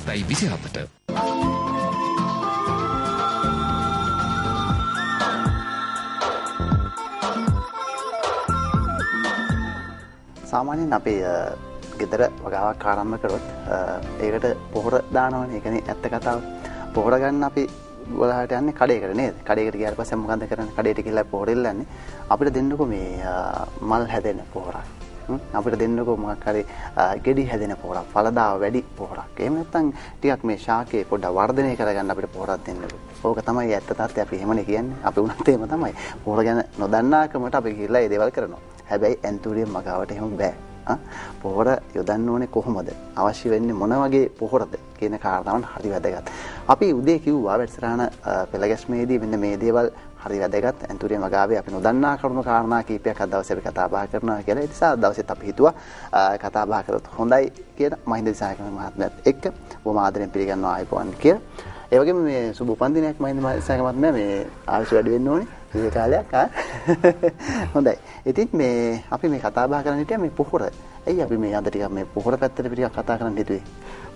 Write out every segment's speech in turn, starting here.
7:27. සාමාන්‍යයෙන් අපේ ගෙදර වගාවක් ආරම්භ කරොත් ඒකට පොහොර දානවනේ. ඒ කියන්නේ ඇත්ත කතාව. පොහොර ගන්න අපි වලහාට යන්නේ කඩේකට නේද? කඩේකට ගියාට පස්සේ මොකන්ද කරන්නේ? කඩේට ගිහලා පොහොර ඉල්ලන්නේ. අපිට දෙන්නකෝ මේ මල් හැදෙන පොහොරක්. අපිට දෙන්නකෝ මොකක් හරි ගෙඩි හැදෙන පොහොරක්, ඵලදාව වැඩි පොහොරක්. එහෙම නැත්නම් ටිකක් මේ ශාකයේ පොඩ්ඩක් වර්ධනය කරගන්න අපිට පොහොරක් දෙන්නකෝ. ඕක තමයි ඇත්ත තත්ත්වය. අපි එහෙමනේ කියන්නේ. අපි උනත් එහෙම තමයි. පොහොර ගැන නොදන්නාකමට අපි ගිහලා ඒ දේවල් කරනවා. හැබැයි ඇන්තූරියම් මගාවට එහෙම බෑ. පොහොර යොදන්න ඕනේ කොහොමද? අවශ්‍ය වෙන්නේ මොන වගේ පොහොරද කියන කාරණාවන් හරි වැදගත්. අපි උදේ කිව්වා වැඩසටහන පෙළගැස්මේදී මෙන්න මේ දේවල් හරි වැදගත්. ඇන්තූරියම් මගාවේ අපි නොදන්නා කරුණු කාරණා කීපයක් අද දවසේ අපි කතා බහ කරනවා කියලා. ඒ නිසා දවසෙත් අපි හිතුවා කතා බහ කරොත් හොඳයි කියලා මහින්ද දිසායක මහත්මයාත් එක්ක බොහොම ආදරෙන් පිළිගන්නවා ආයිබෝන් කියලා. ඒ වගේම මේ සුබ උපන්දිනයක් මහින්ද දිසායක මහත්මයා මේ ආයුෂ වැඩි වෙන්න ඕනේ. මේ කාලයක් හොඳයි. ඉතින් මේ අපි මේ කතා බහ කරන්න හිටියා මේ පොහොර. ඇයි අපි මේ අද ටිකක් මේ පොහොර පැත්තට ටිකක් කතා කරන්න හිතුවේ?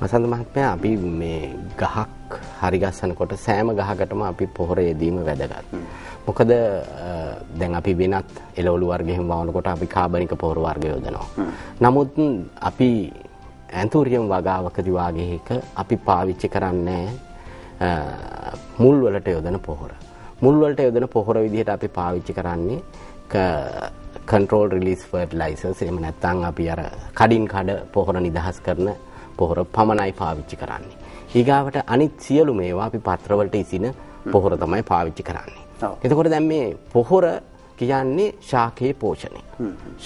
වසන්ත මහත්මයා අපි මේ ගහක් හරි ගස්සනකොට සෑම ගහකටම අපි පොහොර යෙදීම වැදගත්. මොකද දැන් අපි වෙනත් එළවලු වර්ග එහෙම වවනකොට අපි කාබනික පොහොර වර්ග යොදනවා. නමුත් අපි ඇන්තූරියම් වගාවකදී වාගේ එක අපි පාවිච්චි කරන්නේ මුල් වලට යොදන පොහොර. මුල් වලට යොදන පොහොර විදිහට අපි පාවිච්චි කරන්නේ control release fertilizers. එහෙම නැත්නම් අපි අර කඩින් කඩ පොහොර නිදහස් කරන පොහොර පමණයි පාවිච්චි කරන්නේ. ඊගාවට අනිත් සියලු මේවා අපි පත්‍ර වලට ඉසින පොහොර තමයි පාවිච්චි කරන්නේ. එතකොට දැන් මේ පොහොර කියන්නේ ශාකයේ පෝෂණය.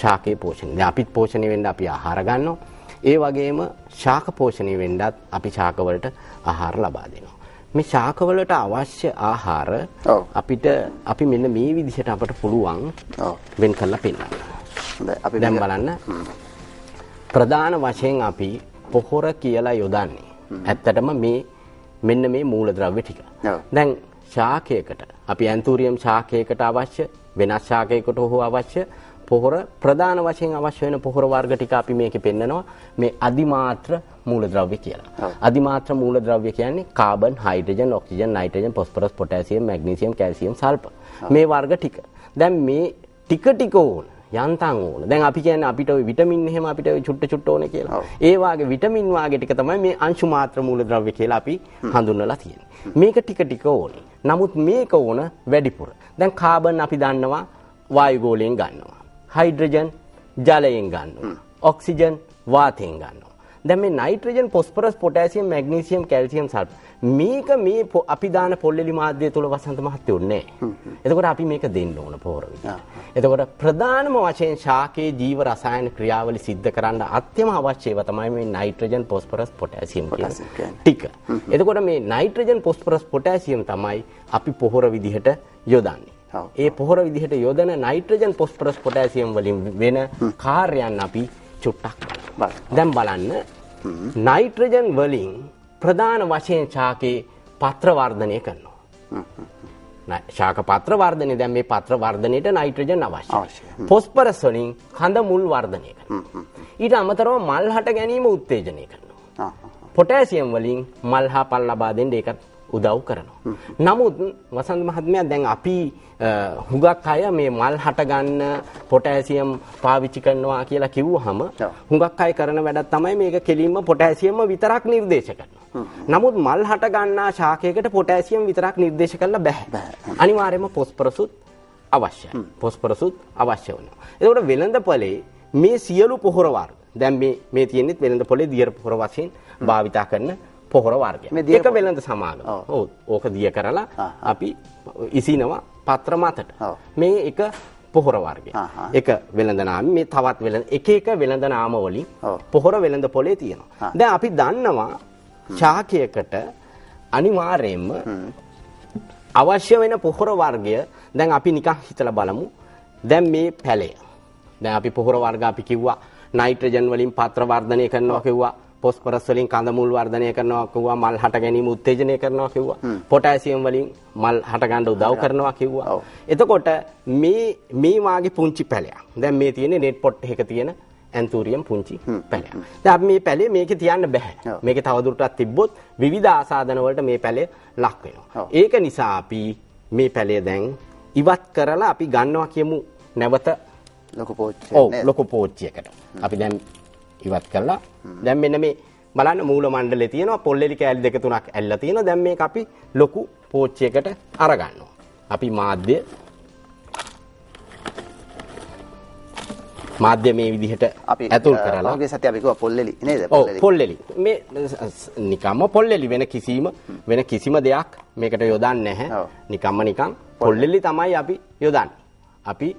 ශාකයේ පෝෂණය. දැන් අපිත් පෝෂණය වෙන්න අපි ආහාර ගන්නවා. ඒ වගේම ශාක පෝෂණය වෙන්නත් අපි ශාක වලට ආහාර ලබා දෙනවා. මේ ශාක වලට අවශ්‍ය ආහාර අපිට අපි මෙන්න මේ විදිහට අපට පුළුවන් වෙන් කරලා පෙන්නන්න. හොඳයි. අපි දැන් බලන්න ප්‍රධාන වශයෙන් අපි පොහොර කියලා යොදන්නේ. ඇත්තටම මේ මෙන්න මේ මූලද්‍රව්‍ය ටික. දැන් ශාකයකට අපි ඇන්තූරියම් ශාකයකට අවශ්‍ය වෙනස් ශාකයකට හෝ අවශ්‍ය පොහොර ප්‍රධාන වශයෙන් අවශ්‍ය වෙන පොහොර වර්ග ටික අපි මේකේ පෙන්නනවා මේ අධිමාත්‍ර මූලද්‍රව්‍ය කියලා. අධිමාත්‍ර මූලද්‍රව්‍ය කියන්නේ carbon, hydrogen, oxygen, nitrogen, phosphorus, potassium, magnesium, calcium, sulphur. මේ වර්ග ටික. දැන් මේ ටික ඕන යන්තම් ඕන. දැන් අපි කියන්නේ අපිට ওই විටමින් එහෙම අපිට ওই චුට්ට ඕනේ කියලා. ඒ වාගේ විටමින් වාගේ ටික තමයි මේ අංශු මාත්‍ර මූලද්‍රව්‍ය කියලා අපි හඳුන්වලා තියෙන්නේ. මේක ටික ඕනේ. නමුත් මේක ඕන වැඩිපුර. දැන් කාබන් අපි දන්නවා වායුගෝලයෙන් ගන්නවා. හයිඩ්‍රජන් ජලයෙන් ගන්නවා. ඔක්සිජන් වාතයෙන් ගන්නවා. දැන් මේ nitrogen, phosphorus, potassium, magnesium, calcium, sulphur මේක මේ අපි දාන පොල්ලෙලි මාධ්‍ය තුල වසන්ත මහත්තයෝ නැහැ. එතකොට අපි මේක දෙන්න ඕන පොහොර විදිහට. එතකොට ප්‍රධානම වශයෙන් ශාකයේ ජීව රසායන ක්‍රියාවලි සිද්ධ කරන්න අත්‍යවම අවශ්‍ය ඒවා තමයි මේ නයිට්‍රජන්, ෆොස්ෆරස්, පොටෑසියම් කියන ටික. එතකොට මේ නයිට්‍රජන්, ෆොස්ෆරස්, පොටෑසියම් තමයි අපි පොහොර විදිහට යොදන්නේ. ඒ පොහොර විදිහට යොදන නයිට්‍රජන්, ෆොස්ෆරස්, පොටෑසියම් වලින් වෙන කාර්යයන් අපි චුට්ටක් බලමු. දැන් බලන්න නයිට්‍රජන් වලින් ප්‍රධාන වශයෙන් ශාකේ පත්‍ර වර්ධනය කරනවා. ශාක පත්‍ර වර්ධනය. දැන් මේ පත්‍ර වර්ධනයට නයිට්‍රජන් අවශ්‍යයි. ෆොස්ෆරස් වලින් කඳ මුල් වර්ධනය කරනවා. ඊට අමතරව මල් හට ගැනීම උත්තේජනය කරනවා. පොටෑසියම් වලින් මල් හා පල් ලබා දෙන්න ඒකත් උදව් කරනවා. නමුත් වසන්ත මහත්මයා දැන් අපි හුඟක් අය මේ මල් හට ගන්න පොටෑසියම් පාවිච්චි කරනවා කියලා කිව්වහම හුඟක් අය කරන වැඩක් තමයි මේක කෙලින්ම පොටෑසියම්ම විතරක් නිර්දේශ කරනවා. නමුත් මල් හට ගන්නා ශාකයකට පොටෑසියම් විතරක් නිර්දේශ කරන්න බෑ. අනිවාර්යයෙන්ම ෆොස්ෆරසුත් අවශ්‍යයි. ෆොස්ෆරසුත් අවශ්‍ය වෙනවා. ඒකට වෙළඳපොලේ මේ සියලු පොහොර වර්ග දැන් මේ තියෙන්නේ වෙළඳපොලේ දියර පොහොර වශයෙන් භාවිතා කරන පොහොර වර්ගය. ඒක වෙළඳ සමාගම. ඔව්. ඕක දිය කරලා අපි ඉසිනවා පත්‍ර මතට. මේ එක පොහොර වර්ගය. එක වෙළඳ නාම මේ තවත් වෙළඳ එක වෙළඳ නාම වලින් පොහොර වෙළඳ පොලේ තියෙනවා. දැන් අපි දන්නවා ශාකයකට අනිවාර්යයෙන්ම අවශ්‍ය වෙන පොහොර වර්ගය දැන් අපි නිකන් හිතලා බලමු. දැන් මේ පැලය. දැන් අපි පොහොර වර්ග අපි කිව්වා නයිට්‍රජන් වලින් පත්‍ර වර්ධනය කරනවා කිව්වා. ෆොස්ෆරස් වලින් කඳ මුල් වර්ධනය කරනවා කිව්වා. මල් හට ගැනීම උත්තේජනය කරනවා කිව්වා. පොටෑසියම් වලින් මල් හට ගන්න උදව් කරනවා කිව්වා. එතකොට මේ වාගේ පුංචි පැලයක්. දැන් මේ තියෙන්නේ නෙට් පොට් එක තියෙන ඇන්තූරියම් පුංචි පැලයක්. දැන් අපි මේ පැලේ මේකේ තියන්න බෑ. මේකේ තවදුරටත් තිබ්බොත් විවිධ ආසාදන වලට මේ පැලය ලක් වෙනවා. ඒක නිසා අපි මේ පැලය දැන් ඉවත් කරලා අපි ගන්නවා කියමු නැවත ලොකු පෝච්චියක්. ඔව් ලොකු පෝච්චියකට. අපි දැන් ඉවත් කළා. දැන් මෙන්න මේ බලන්න මූල මණ්ඩලේ තියෙනවා පොල්ලෙලි කෑලි දෙක තුනක් ඇල්ලලා තියෙනවා. දැන් මේක අපි ලොකු පෝච්චියකට අරගන්නවා. අපි මාධ්‍ය මේ විදිහට ඇතුල් කරලා ඔගේ සත්‍ය අපි කිව්වා පොල්ලෙලි නේද? පොල්ලෙලි. මේ නිකම්ම පොල්ලෙලි වෙන කිසිම දෙයක් මේකට යොදන්නේ නැහැ. නිකන් පොල්ලෙලි තමයි අපි යොදන්නේ. අපි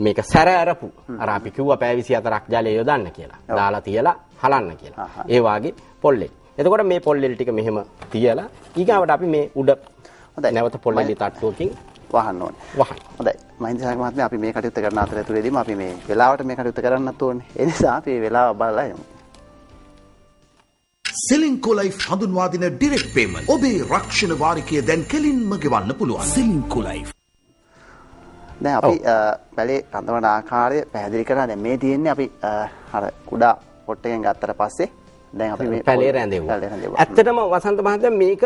මේක සැර අරපු අර අපි කිව්වා පැය 24ක් ජලය යොදන්න කියලා. දාලා තියලා හලන්න කියලා. ඒ වාගේ පොල්ලෙලි. එතකොට මේ පොල්ලෙලි ටික මෙහෙම තියලා ඊගාවට අපි මේ උඩ නැවත පොල්ලෙලි තට්ටුවකින් වහන්න ඕනේ. හොඳයි. මහින්ද සාග මහත්මයා අපි මේ කටයුත්ත කරන අතරතුරේදීම අපි මේ වෙලාවට මේ කටයුත්ත කරන්නත් ඕනේ. ඒ නිසා අපි මේ වෙලාව බලලා යමු. Selinco Life හඳුන්වා දෙන direct payment. ඔබේ රක්ෂණ වාරිකය දැන් කෙලින්ම ගෙවන්න පුළුවන්. Selinco Life. දැන් අපි පැලේ රඳවන ආකාරය පැහැදිලි කරලා දැන් මේ තියෙන්නේ අපි අර කුඩා පොට් එකෙන් ගත්තට පස්සේ දැන් අපි මේ පැලේ රැඳෙවුවා. ඇත්තටම වසන්ත මහත්තයා මේක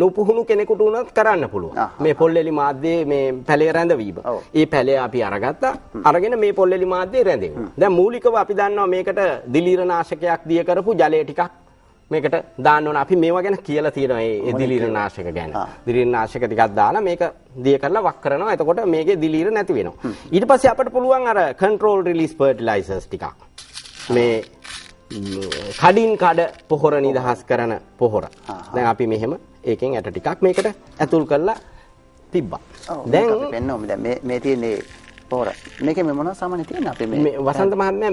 නොපුහුණු කෙනෙකුට උනත් කරන්න පුළුවන්. මේ පොල්ලෙලි මාධ්‍යයේ මේ පැලේ රැඳවීම. ඒ පැලේ අපි අරගත්තා. අරගෙන මේ පොල්ලෙලි මාධ්‍යයේ රැඳෙවුවා. දැන් මූලිකව අපි දන්නවා මේකට දිලීරනාශකයක් දිය කරපු ජලය ටිකක් මේකට දාන්න ඕන. අපි මේවා ගැන කියලා තියෙනවා මේ දිලීරනාශක ගැන. දිලීරනාශක ටිකක් දාලා මේක දිය කරලා වක් කරනවා. එතකොට මේකේ දිලීර නැති වෙනවා. ඊට පස්සේ අපිට පුළුවන් අර control release fertilizers ටිකක් මේ කඩින් කඩ පොහොර නිදහස් කරන පොහොර. දැන් අපි මෙහෙම ඒකෙන් ඇට ටිකක් මේකට ඇතුල් කරලා තිබ්බා. දැන් අපි පෙන්නමු. දැන් මේ තියෙන්නේ පොහොර. මේකේ මේ මොනවද සාමාන්‍ය තියෙන්නේ අපි මේ වසන්ත මහත්මයා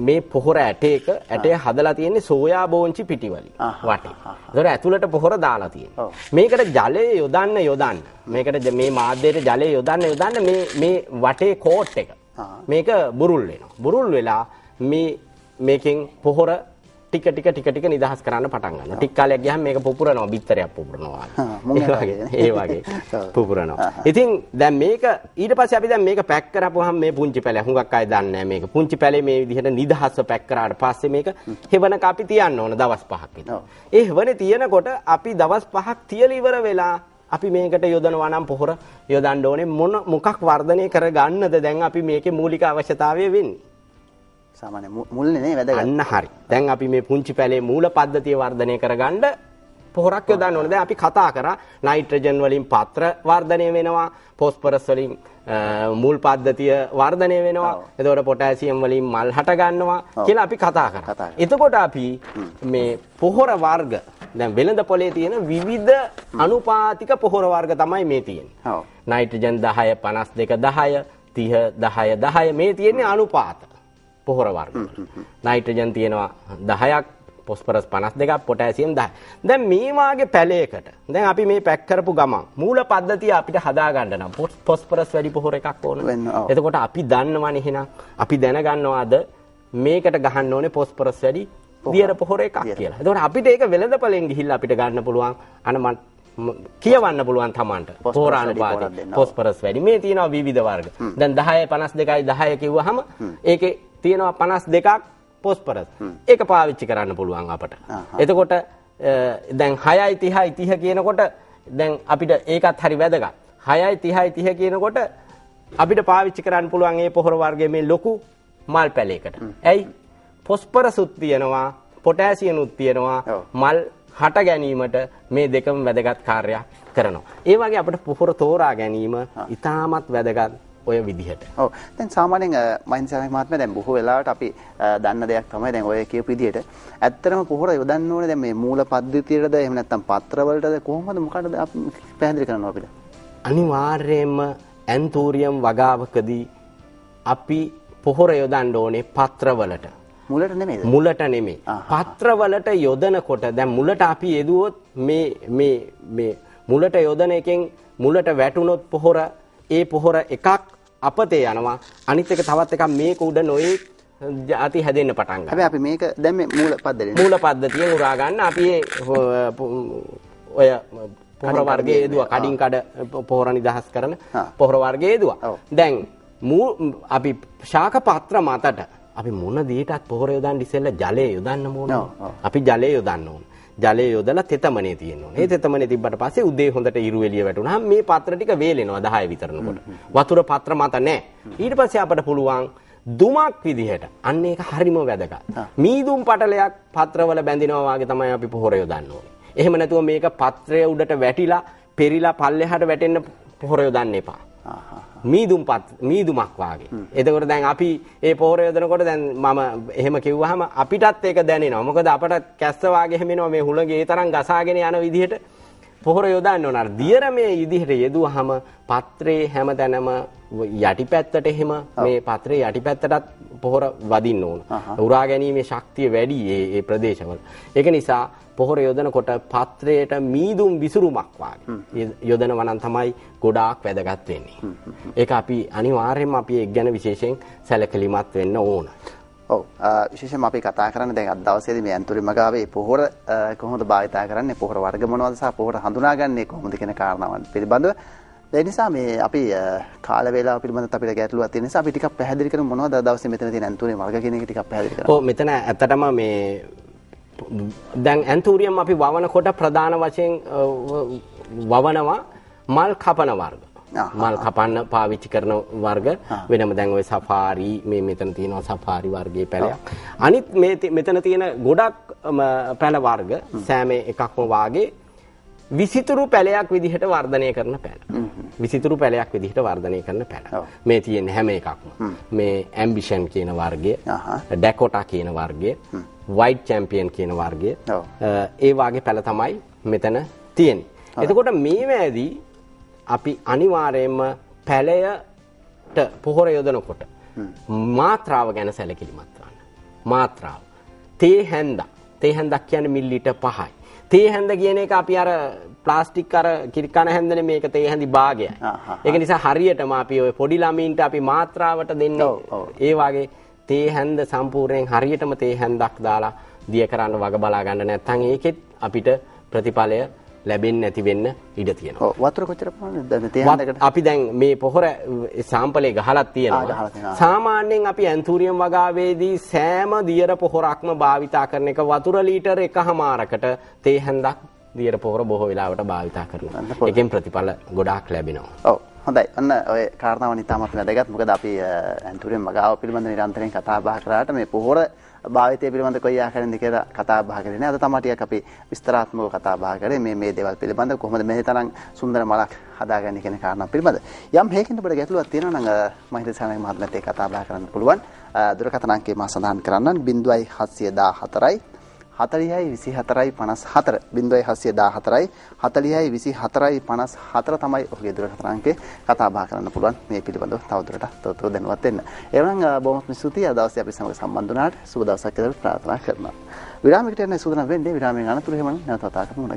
මේ පොහොර ඇටේ හදලා තියෙන්නේ සෝයා බෝංචි පිටි වලින් වටේ. ඒතර ඇතුළට පොහොර දාලා තියෙනවා. මේකට ජලය යොදන්න. මේකට මේ මාධ්‍යයට ජලය යොදන්න මේ වටේ කෝට් එක. මේක බුරුල් වෙනවා. බුරුල් වෙලා මේකෙන් පොහොර ටික නිදහස් කරන්න පටන් ගන්නවා. ටික කාලයක් ගියාම මේක පුපුරනවා, බිත්තරයක් පුපුරනවා. ඒ වගේ පුපුරනවා. ඉතින් දැන් මේක ඊට පස්සේ අපි දැන් මේක පැක් කරපුවාම මේ පුංචි පැලේ හුඟක් අය දන්නේ නැහැ මේක. පුංචි පැලේ මේ විදිහට නිදහස්ව පැක් කරාට පස්සේ මේක හෙවණක අපි තියන්න ඕන දවස් 5ක් විතර. ඒ හෙවණේ තියනකොට අපි දවස් 5ක් තියලා ඉවර වෙලා අපි මේකට යොදනවා නම් පොහොර යොදන්න ඕනේ මොකක් වර්ධනය කරගන්නද දැන් අපි මේකේ මූලික අවශ්‍යතාවය වෙන්නේ. සාමාන්‍ය මුල්නේ නේ වැදගත්. අන්න හරි. දැන් අපි මේ පුංචි පැලේ මූල පද්ධතිය වර්ධනය කරගන්න පොහොරක් යොදන්න ඕනේ. දැන් අපි කතා කරා නයිට්‍රජන් වලින් පත්‍ර වර්ධනය වෙනවා, ෆොස්ෆරස් වලින් මූල් පද්ධතිය වර්ධනය වෙනවා. එතකොට පොටෑසියම් වලින් මල් හට ගන්නවා කියලා අපි කතා කරා. එතකොට අපි මේ පොහොර වර්ග දැන් වෙළඳ පොලේ තියෙන විවිධ අනුපාතික පොහොර වර්ග තමයි මේ තියෙන්නේ. නයිට්‍රජන් 10 52 10 30 10 10 මේ තියෙන්නේ අනුපාත පොහොර වර්ග. නයිට්‍රජන් තියෙනවා 10ක්, ෆොස්ෆරස් 52ක්, පොටෑසියම් 10. දැන් මේ වාගේ පැලයකට දැන් අපි මේ පැක් කරපු ගමන් මූල පද්ධතිය අපිට හදා ගන්න නම් ෆොස්ෆරස් වැඩි පොහොර එකක් ඕන. එතකොට අපි දන්නවනේ එහෙනම් අපි දැනගන්නවාද මේකට ගහන්න ඕනේ ෆොස්ෆරස් වැඩි දියර පොහොර එකක් කියලා. එතකොට අපිට ඒක වෙළඳපළෙන් ගිහිල්ලා අපිට ගන්න පුළුවන් කියවන්න පුළුවන් තමන්ට පොහොරානුපාතය ෆොස්ෆරස් වැඩි. මේ තියෙනවා විවිධ වර්ග. දැන් 10 52යි 10 කිව්වහම ඒකේ තියෙනවා 52ක් ෆොස්ෆරස්. ඒක පාවිච්චි කරන්න පුළුවන් අපට. එතකොට දැන් 6යි 30යි 30 කියනකොට දැන් අපිට ඒකත් හරි වැදගත්. 6යි 30යි 30 කියනකොට අපිට පාවිච්චි කරන්න පුළුවන් මේ පොහොර වර්ගයේ මේ ලොකු මල් පැලයකට. ඇයි? ෆොස්ෆරස්ුත් තියෙනවා, පොටෑසියම්ුත් තියෙනවා. මල් හට ගැනීමට මේ දෙකම වැදගත් කාර්යයක් කරනවා. ඒ වගේ අපිට පොහොර තෝරා ගැනීම ඉතාමත් වැදගත් ඔය විදිහට. ඔව්. දැන් සාමාන්‍යයෙන් මහින්ද සාග මහත්මයා දැන් බොහෝ වෙලාවට අපි දන්න දෙයක් තමයි දැන් ඔය කියපු විදිහට ඇත්තටම පොහොර යොදන්න ඕනේ දැන් මේ මූල පද්ධතියටද එහෙම නැත්නම් පත්‍ර වලටද කොහොමද මොකටද අපි පැහැදිලි කරනවා අපිට? අනිවාර්යයෙන්ම ඇන්තූරියම් වගාවකදී අපි පොහොර යොදන්න ඕනේ පත්‍ර වලට. මුලට නෙමෙයිද? මුලට නෙමෙයි. පත්‍ර වලට යොදනකොට දැන් මුලට අපි යෙදුවොත් මේ මුලට යොදන එකෙන් මුලට වැටුනොත් පොහොර ඒ පොහොර එකක් අපතේ යනවා. අනිත් එක තවත් එකක් මේක උඩ නොයේ අති හැදෙන්න පටන් ගන්නවා. හැබැයි අපි මේක දැන් මේ මූල පද්ධතියෙන් උරා ගන්න අපි ඔය පොහොර වර්ගයේ යෙදුවා. කඩින් කඩ පොහොර නිදහස් කරන පොහොර වර්ගයේ යෙදුවා. දැන් අපි ශාක පත්‍ර මතට අපි මොන දෙයකටත් පොහොර යොදන්න ඉස්සෙල්ලා ජලය යොදන්න ඕනේ. අපි ජලය යොදන්න ඕනේ. ජලය යොදලා තෙතමනේ තියෙන්න ඕනේ. ඒ තෙතමනේ තිබ්බට පස්සේ උදේ හොඳට ඉරු එළිය වැටුණාම මේ පත්‍ර ටික වේලෙනවා 10 විතරනකොට. වතුර පත්‍ර මත නැහැ. ඊට පස්සේ අපිට පුළුවන් දුමක් විදිහට අන්න ඒක හරිම වැදගත්. මීදුම් පටලයක් පත්‍රවල බැඳිනවා වගේ තමයි අපි පොහොර යොදන්න ඕනේ. එහෙම නැතුව මේක පත්‍රය උඩට වැටිලා පෙරිලා පල්ලෙහාට වැටෙන්න පොහොර යොදන්න එපා. මීදුමක් වාගේ. එතකොට දැන් අපි ඒ පොහොර යොදනකොට දැන් මම එහෙම කිව්වහම අපිටත් ඒක දැනෙනවා. මොකද අපට කැස්ස වාගේ හැමෙනවා මේ හුළඟේ ඒ තරම් ගසාගෙන යන විදිහට පොහොර යොදන්න ඕන. අර දියර මේ විදිහට යෙදුවහම පත්‍රේ හැමතැනම යටිපැත්තට එහෙම මේ පත්‍රේ යටිපැත්තටත් පොහොර වදින්න ඕන. උරා ගැනීමේ ශක්තිය වැඩි ඒ ප්‍රදේශවල. ඒක නිසා පොහොර යොදනකොට පත්‍රයට මීදුම් විසුරුමක් වාගේ යොදනවා නම් තමයි ගොඩාක් වැදගත් වෙන්නේ. ඒක අපි අනිවාර්යයෙන්ම අපි ඒක ගැන විශේෂයෙන් සැලකිලිමත් වෙන්න ඕන. ඔව් විශේෂයෙන්ම අපි කතා කරන්නේ දැන් අද දවසේදී මේ අන්තරින් මගාවේ පොහොර කොහොමද භාවිතා කරන්නේ, පොහොර වර්ග මොනවද සහ පොහොර හඳුනාගන්නේ කොහොමද කියන කාරණාවන් පිළිබඳව. ඒ නිසා මේ අපි කාල වේලාව පිළිබඳව අපිට ගැටලුවක් තියෙන නිසා අපි ටිකක් පැහැදිලි කරමු මොනවද අද දවසේ මෙතන තියෙන අන්තරින් වර්ග කියන එක ටිකක් පැහැදිලි කරමු. ඔව් මෙතන ඇත්තටම මේ දැන් ඇන්තූරියම් අපි වවනකොට ප්‍රධාන වශයෙන් වවනවා මල් කපන වර්ග. මල් කපන්න පාවිච්චි කරන වර්ග වෙනම දැන් ওই සෆාරි මේ මෙතන තියෙනවා සෆාරි වර්ගයේ පැලයක්. අනිත් මෙතන තියෙන ගොඩක් පැල වර්ග සෑම එකක්ම වාගේ විසිතුරු පැලයක් විදිහට වර්ධනය කරන පැල. විසිතුරු පැලයක් විදිහට වර්ධනය කරන පැල. මේ තියෙන හැම එකක්ම. මේ ඇම්බිෂන් කියන වර්ගය, ඩැකොටා කියන වර්ගය, වයිට් චැම්පියන් කියන වර්ගය. ඒ වාගේ පැල තමයි මෙතන තියෙන්නේ. එතකොට මේවැදී අපි අනිවාර්යයෙන්ම පැලයට පොහොර යොදනකොට මාත්‍රාව ගැන සැලකිලිමත් වෙන්න. මාත්‍රාව. තේ හැන්දක් කියන්නේ මිලිලීටර් 5යි. තේ හැන්ද කියන එක අපි අර ප්ලාස්ටික් අර කිරිකන හැන්දනේ මේක තේ හැන්දි භාගයයි. ඒක නිසා හරියටම අපි ඔය පොඩි ළමයින්ට අපි මාත්‍රාවට දෙන්නේ ඒ වගේ තේ හැන්ද සම්පූර්ණයෙන් හරියටම තේ හැන්දක් දාලා දිය කරන්න වග බලා ගන්න නැත්නම් ඒකෙත් අපිට ප්‍රතිඵලය ලැබෙන්නේ නැති වෙන්න ඉඩ තියෙනවා. ඔව් වතුර කොච්චර ප්‍රමාණයක්ද තේ හැන්දකට? අපි දැන් මේ පොහොර සාම්පලේ ගහලා තියෙනවා. සාමාන්‍යයෙන් අපි ඇන්තූරියම් වගාවේදී සෑම දියර පොහොරක්ම භාවිතා කරන එක වතුර ලීටර් 1.5කට තේ හැන්දක් දියර පොහොර බොහෝ වෙලාවට භාවිතා කරනවා. ඒකෙන් ප්‍රතිඵල ගොඩාක් ලැබෙනවා. ඔව් හොඳයි. ඔන්න ඔය කාරණාව නිතාමත් වැදගත්. මොකද අපි ඇන්තූරියම් වගාව පිළිබඳව නිරන්තරයෙන් කතා බහ කරාට මේ පොහොර භාවිතය පිළිබඳ කොයි ආකාරයෙන්ද කියලා කතා බහ කරේ නෑ. අද තමයි ටිකක් අපි විස්තරාත්මකව කතා බහ කරේ මේ දේවල් පිළිබඳව කොහොමද මේ තරම් සුන්දර මලක් හදාගන්නේ කියන කාරණා පිළිබඳ. යම් හේකින් ඔබට ගැටලුවක් තියෙනවා නම් මම හිතේ සානක මහත්මයාත් එක්ක කතා බහ කරන්න පුළුවන්. දුරකථන අංකය මම සඳහන් කරන්නම් 0714 40යි 24යි 54 0714 40යි 24යි 54 තමයි ඔහුගේ දුරකථන අංකේ කතා බහ කරන්න පුළුවන් මේ පිළිබඳව තවදුරටත් තොරතුරු දැනුවත් වෙන්න. එවනම් බොහොම ස්තුතියි අද දවසේ අපි සමග සම්බන්ධ වුණාට සුබ දවසක් කියලා ප්‍රාර්ථනා කරනවා. විරාමයකට යන්න සූදානම් වෙන්නේ. විරාමයෙන් අනතුරු හැමෝම නැවත කතා කරමු.